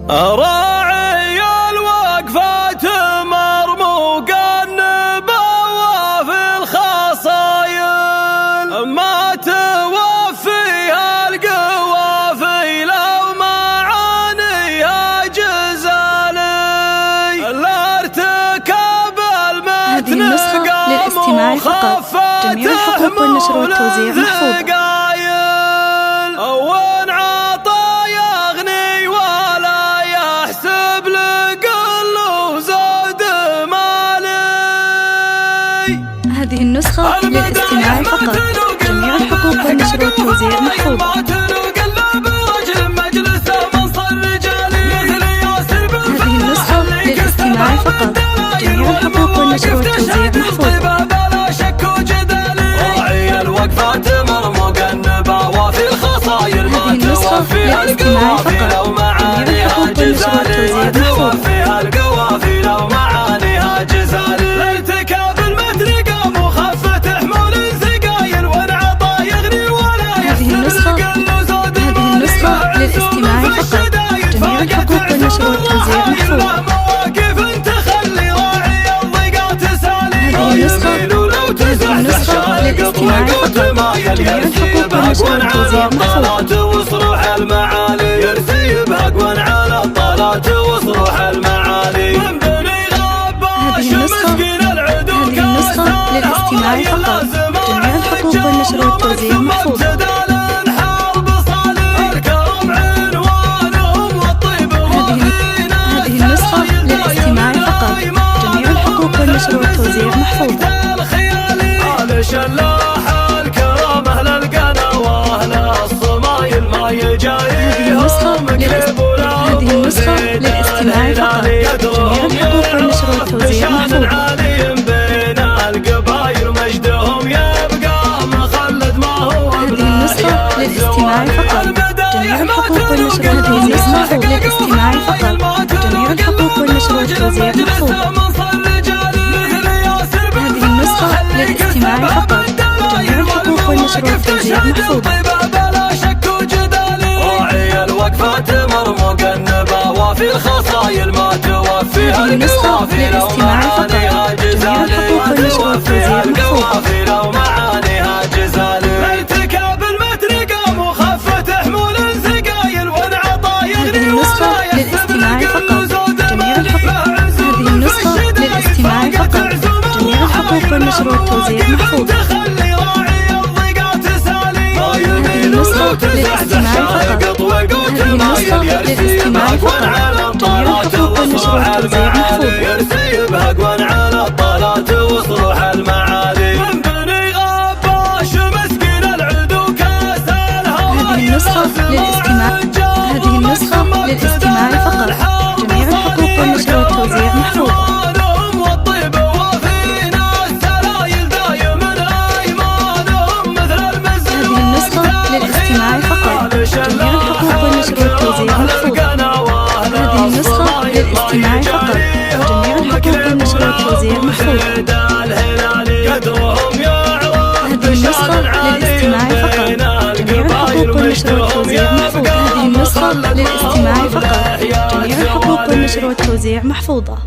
راعي الوقفات مرموقا نبوة في الخصايل ما توفيها القوافي لو معانيها جزالي الارتكاب المتن للاستماع فقط. جميع الحقوق والنشر والتوزيع محفوظة. هذه النسخة للاستماع فقط. جميع الحقوق والنشر والتوزيع محفوظة. هذه النسخة للاستماع فقط. جميع الحقوق والنشر والتوزيع محفوظة. راعي الوقفات مرموقا نبوة في الخصايل ما توفيها القوافي لو معانيها جزالي توفيها القوافي لو معانيها جزالي الارتكاب المتن قام وخفت حمول ثقايل وانعطى يغني ولا يحسن الزود للاستماع فقط. جميع الحقوق والنشر والتوزيع محفوظة. للاستماع فقط. جميع الحقوق والنشر والتوزيع محفوظة. وصروح المعالي يرثي بهقوان على الطالات وصروح المعالي من بني غباش مسكين العدو للاستماع فقط. جميع الحقوق والنشر والتوزيع محفوظة. هذه النسخة للاستماع فقط. جميع الحقوق والنشر والتوزيع محفوظة. شلاح الكرام اهل القنا واهل الصمايل ما يجايهم هذه النسخة للاستماع فقط. جميع الحقوق والنشر والتوزيع محفوظة. بين القبايل مجدهم يبقى مخلد ما هو هذه النسخة للاستماع فقط. جميع الحقوق والنشر والتوزيع محفوظة. جميع الحقوق والنشر والتوزيع محفوظة. للاستماع فقط. جميع الحقوق والنشر والتوزيع محفوظة. راعي الوقفات مرموقا نبوة في الخصايل ما توفيها القوافي لو معانيها جزالي توفيها القوافي لو معانيها جزالي ارتكاب المتن قام وخفت حمول ثقايل وانعطى يغني ولا للاستماع فقط. جميع الحقوق. هذه النسخة للاستماع فقط. جميع الحقوق والنشر والتوزيع محفوظة. هذه النسخة للاستماع فقط. هذه النسخة للاستماع فقط. جميع الحقوق والنشر والتوزيع محفوظة. يرثي بهقوان على الطالات وصروح المعالي من بني غباش مسكين العدو كاس الهوى. هذه النسخة للاستماع فقط. جميع الحقوق والنشر والتوزيع محفوظة. للاستماع فقط. جميع الحقوق والنشر والتوزيع محفوظة. هذه النسخة للاستماع فقط. جميع الحقوق والنشر والتوزيع محفوظة. هذه النسخة للاستماع فقط. جميع الحقوق والنشر والتوزيع محفوظة. هذه النسخة للاستماع فقط. جميع الحقوق والنشر والتوزيع محفوظة.